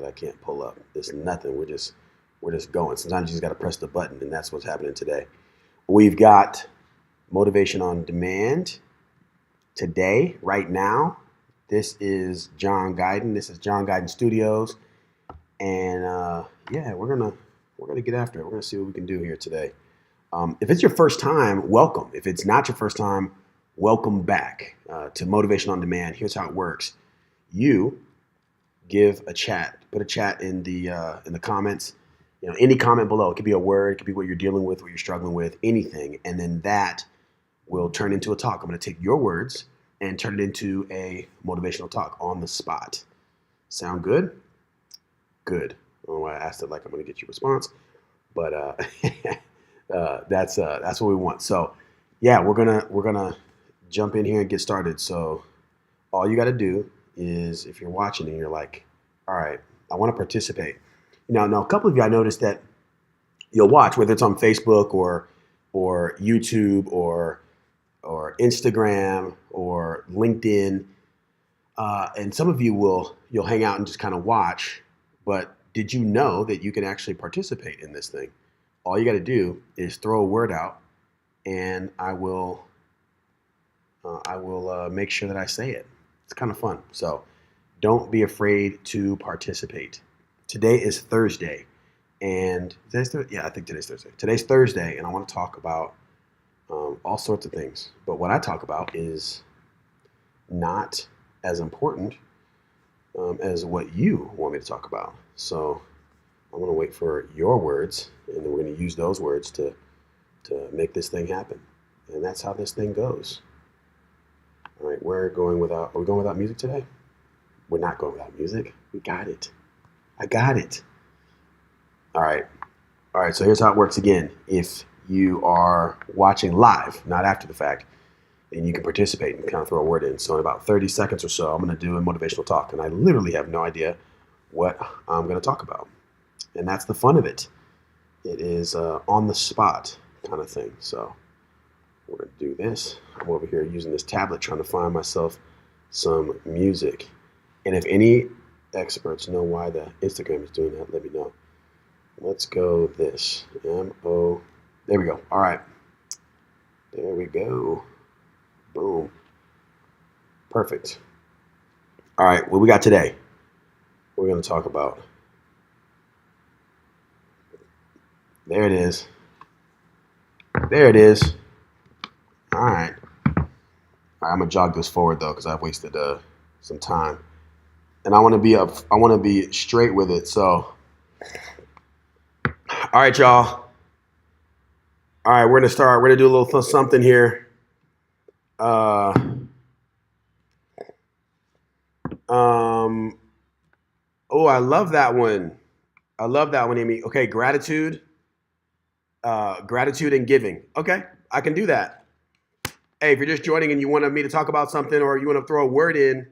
I can't pull up. It's nothing. We're just going. Sometimes you just got to press the button, and that's what's happening today. We've got motivation on demand today, right now. This is John Guyton. This is John Guyton Studios, and yeah, we're gonna get after it. We're gonna see what we can do here today. If it's your first time, welcome. If it's not your first time, welcome back to Motivation on Demand. Here's how it works: you put a chat in the comments. You know, any comment below. It could be a word, it could be what you're dealing with, what you're struggling with, anything, and then that will turn into a talk. I'm going to take your words and turn it into a motivational talk on the spot. Sound good? Good. I don't know why I asked it like I'm going to get your response, but that's what we want. So, yeah, we're gonna jump in here and get started. So, all you got to do is, if you're watching and you're like, all right, I want to participate. Now, a couple of you, I noticed that you'll watch, whether it's on Facebook or YouTube or Instagram or LinkedIn, and some of you you'll hang out and just kind of watch. But did you know that you can actually participate in this thing? All you got to do is throw a word out, and I will make sure that I say it. It's kind of fun. So don't be afraid to participate. Today is Thursday, and yeah, I think today's Thursday. Today's Thursday, and I want to talk about all sorts of things. But what I talk about is not as important as what you want me to talk about. So I'm going to wait for your words, and then we're going to use those words to make this thing happen. And that's how this thing goes. All right, are we going without music today? We're not going without music. We got it. I got it. All right. So here's how it works again. If you are watching live, not after the fact, and you can participate and kind of throw a word in. So in about 30 seconds or so, I'm going to do a motivational talk, and I literally have no idea what I'm going to talk about. And that's the fun of it. It is on the spot kind of thing. So we're going to do this. I'm over here using this tablet trying to find myself some music. And if any experts know why the Instagram is doing that, let me know. Let's go this. M-O. There we go. All right. There we go. Boom. Perfect. All right. What we got today? We're going to talk about. There it is. There it is. All right. I'm going to jog this forward, though, because I've wasted some time. And I want to be straight with it. So, all right, y'all. All right, we're gonna start. We're gonna do a little something here. Oh, I love that one. Amy. Okay, gratitude and giving. Okay, I can do that. Hey, if you're just joining and you want me to talk about something, or you want to throw a word in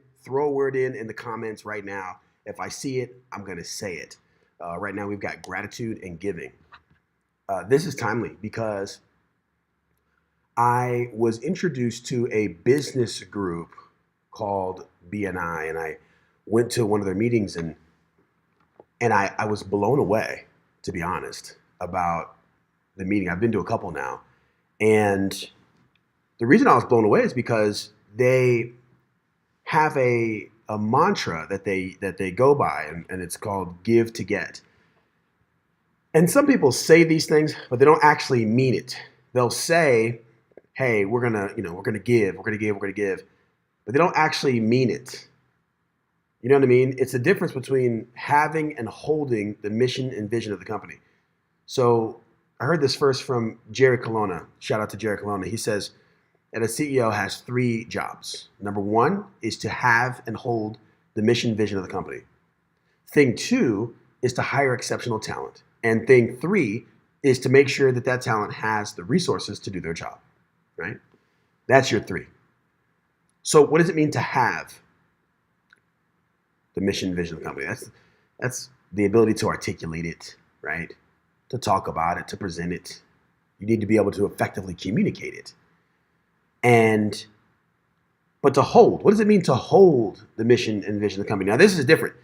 the comments right now. If I see it, I'm going to say it. Right now, we've got gratitude and giving. This is timely because I was introduced to a business group called BNI, and I went to one of their meetings, and I was blown away, to be honest, about the meeting. I've been to a couple now, and the reason I was blown away is because they have a mantra that they go by, and it's called give to get. And some people say these things, but they don't actually mean it. They'll say, hey, we're gonna give, but they don't actually mean it. You know what I mean? It's the difference between having and holding the mission and vision of the company. So I heard this first from Jerry Colonna. Shout out to Jerry Colonna. He says that a CEO has 3 jobs. Number 1 is to have and hold the mission vision of the company. Thing 2 is to hire exceptional talent. And thing 3 is to make sure that talent has the resources to do their job, right? That's your 3. So what does it mean to have the mission vision of the company? That's the ability to articulate it, right? To talk about it, to present it. You need to be able to effectively communicate it. But to hold, what does it mean to hold the mission and vision of the company? Now, this is different.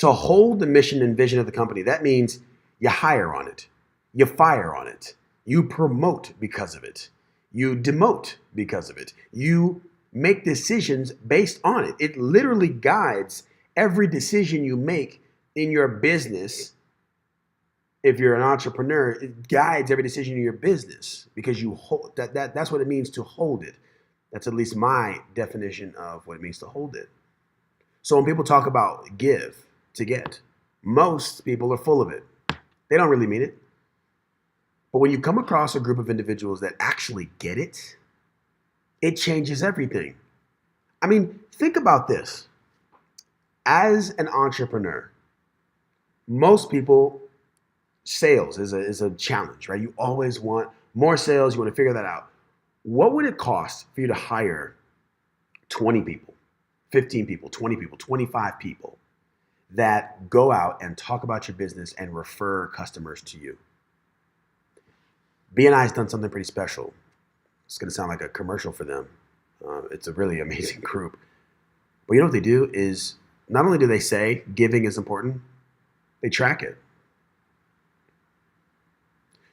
To hold the mission and vision of the company, that means you hire on it, you fire on it, you promote because of it, you demote because of it, you make decisions based on it. It literally guides every decision you make in your business. If you're an entrepreneur, it guides every decision in your business because you hold that's what it means to hold it. That's at least my definition of what it means to hold it. So when people talk about give to get, most people are full of it. They don't really mean it. But when you come across a group of individuals that actually get it, it changes everything. I mean, think about this. As an entrepreneur, most people, sales is a challenge, right? You always want more sales. You want to figure that out. What would it cost for you to hire 20 people, 15 people, 20 people, 25 people that go out and talk about your business and refer customers to you? B&I has done something pretty special. It's going to sound like a commercial for them. It's a really amazing group. But you know what they do is not only do they say giving is important, they track it.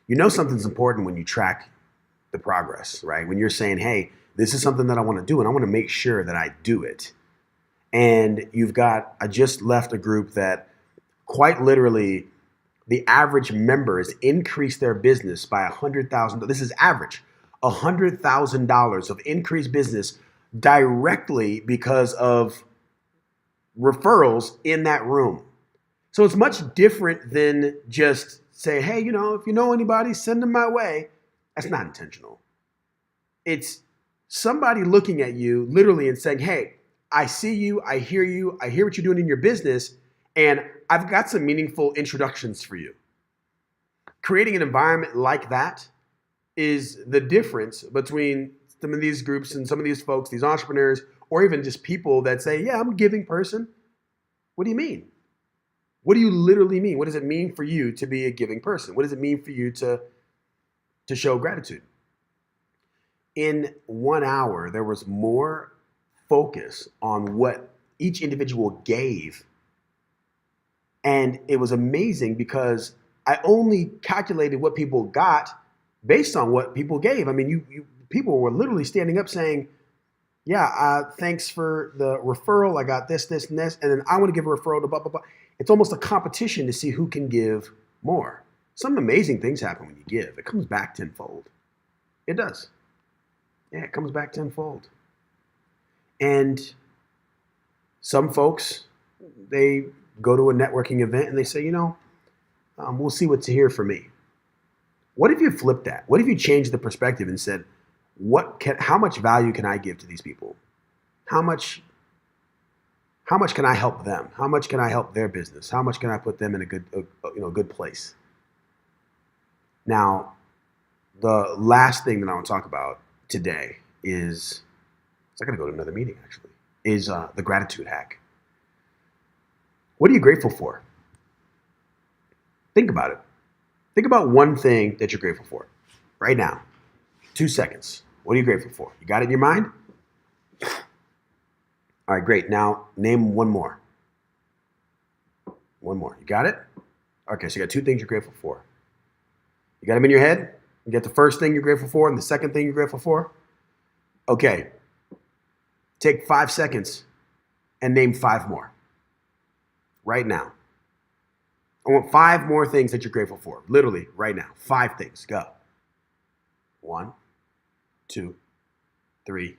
You know something's important when you track the progress, right? When you're saying, hey, this is something that I want to do and I want to make sure that I do it. And I just left a group that quite literally the average member has increased their business by $100,000. This is average, $100,000 of increased business directly because of referrals in that room. So it's much different than just say, hey, if you know anybody, send them my way. That's not intentional. It's somebody looking at you literally and saying, hey, I see you, I hear what you're doing in your business, and I've got some meaningful introductions for you. Creating an environment like that is the difference between some of these groups and some of these folks, these entrepreneurs, or even just people that say, yeah, I'm a giving person. What do you mean? What do you literally mean? What does it mean for you to be a giving person? What does it mean for you to show gratitude? In 1 hour, there was more focus on what each individual gave. And it was amazing because I only calculated what people got based on what people gave. I mean, people were literally standing up saying, yeah, thanks for the referral. I got this, this, and this. And then I want to give a referral to blah, blah, blah. It's almost a competition to see who can give more. Some amazing things happen when you give. It comes back tenfold. It does. Yeah, it comes back tenfold. And some folks, they go to a networking event and they say, we'll see what's here for me. What if you flipped that? What if you changed the perspective and said, how much value can I give to these people? How much can I help them? How much can I help their business? How much can I put them in a good place? Now, the last thing that I want to talk about today is I got to go to another meeting actually, is the gratitude hack. What are you grateful for? Think about it. Think about one thing that you're grateful for right now. 2 seconds. What are you grateful for? You got it in your mind? All right, great. Now name one more. One more. You got it? Okay, so you got 2 things you're grateful for. You got them in your head? You got the first thing you're grateful for and the second thing you're grateful for? Okay. Take 5 seconds and name 5 more. Right now. I want 5 more things that you're grateful for. Literally, right now. 5 things. Go. 1, 2, 3,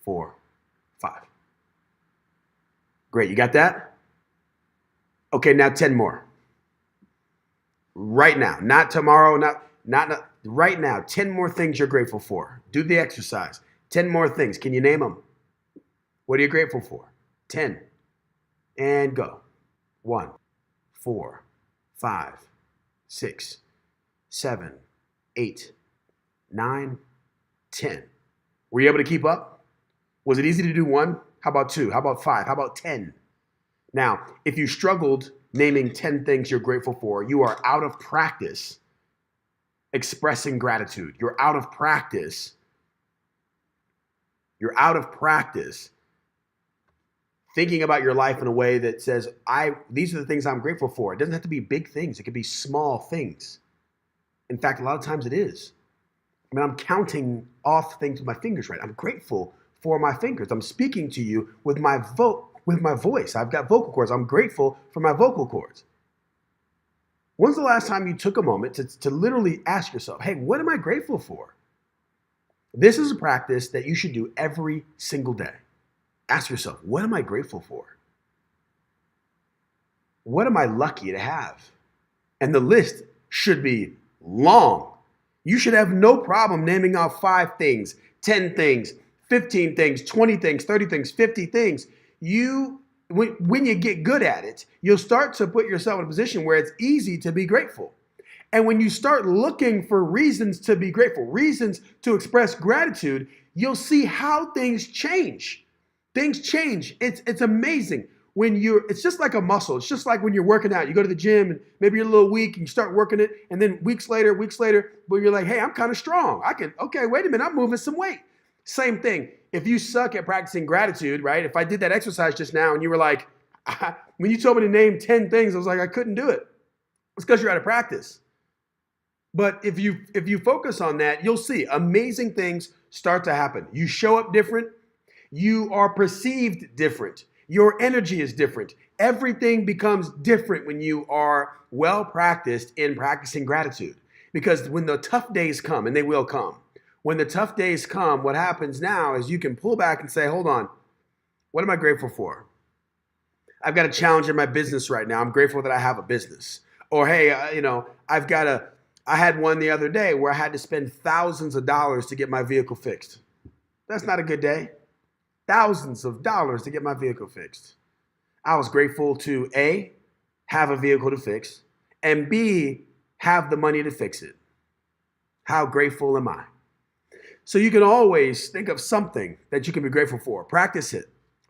4, 5. Great. You got that? Okay, now 10 more. Right now. Not tomorrow, not right now. 10 more things you're grateful for. Do the exercise. 10 more things. Can you name them? What are you grateful for? 10. And go. 1, 4, 5, 6, 7, 8, 9, 10. Were you able to keep up? Was it easy to do 1? How about 2? How about 5? How about 10? Now, if you struggled naming 10 things you're grateful for, you are out of practice expressing gratitude. You're out of practice thinking about your life in a way that says, these are the things I'm grateful for. It doesn't have to be big things. It could be small things. In fact, a lot of times it is. I mean, I'm counting off things with my fingers right. I'm grateful for my fingers. I'm speaking to you with my voice. I've got vocal cords. I'm grateful for my vocal cords. When's the last time you took a moment to literally ask yourself, hey, what am I grateful for? This is a practice that you should do every single day. Ask yourself, what am I grateful for? What am I lucky to have? And the list should be long. You should have no problem naming off 5 things, 10 things, 15 things, 20 things, 30 things, 50 things. When you get good at it, you'll start to put yourself in a position where it's easy to be grateful. And when you start looking for reasons to be grateful, reasons to express gratitude, you'll see how things change. Things change. It's amazing. It's just like a muscle. It's just like when you're working out. You go to the gym and maybe you're a little weak and you start working it. And then weeks later, but you're like, hey, I'm kind of strong. Okay, wait a minute, I'm moving some weight. Same thing. If you suck at practicing gratitude, right? If I did that exercise just now and you were like, when you told me to name 10 things, I was like, I couldn't do it. It's because you're out of practice. But if you focus on that, you'll see amazing things start to happen. You show up different. You are perceived different. Your energy is different. Everything becomes different when you are well practiced in practicing gratitude. Because when the tough days come, and they will come, when the tough days come, what happens now is you can pull back and say, hold on, what am I grateful for? I've got a challenge in my business right now. I'm grateful that I have a business. Or, hey, I had one the other day where I had to spend thousands of dollars to get my vehicle fixed. That's not a good day. Thousands of dollars to get my vehicle fixed. I was grateful to A, have a vehicle to fix, and B, have the money to fix it. How grateful am I? So you can always think of something that you can be grateful for. Practice it.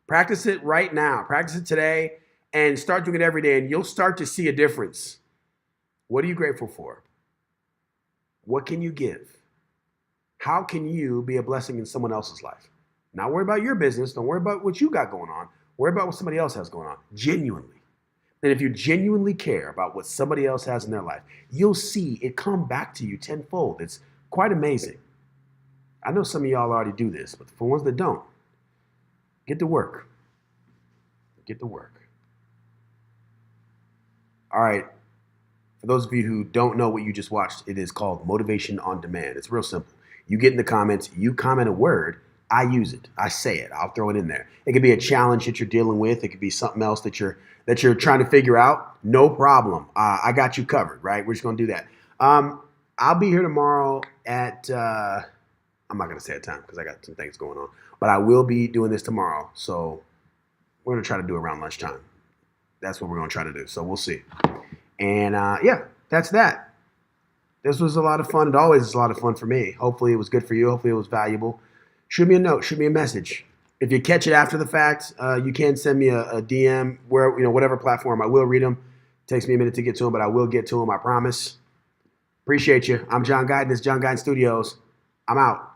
Practice it right now. Practice it today and start doing it every day, and you'll start to see a difference. What are you grateful for? What can you give? How can you be a blessing in someone else's life? Not worry about your business. Don't worry about what you got going on. Worry about what somebody else has going on. Genuinely. And if you genuinely care about what somebody else has in their life, you'll see it come back to you tenfold. It's quite amazing. I know some of y'all already do this, but for ones that don't, get to work. Get to work. All right. For those of you who don't know what you just watched, it is called Motivation on Demand. It's real simple. You get in the comments, you comment a word, I use it. I say it. I'll throw it in there. It could be a challenge that you're dealing with. It could be something else that you're trying to figure out. No problem. I got you covered, right? We're just going to do that. I'll be here tomorrow at, I'm not going to say a time because I got some things going on, but I will be doing this tomorrow. So we're going to try to do it around lunchtime. That's what we're going to try to do. So we'll see. And yeah, that's that. This was a lot of fun. It always is a lot of fun for me. Hopefully it was good for you. Hopefully it was valuable. Shoot me a note. Shoot me a message. If you catch it after the fact, you can send me a DM whatever platform. I will read them. It takes me a minute to get to them, but I will get to them. I promise. Appreciate you. I'm John Guyton. This is John Guyton Studios. I'm out.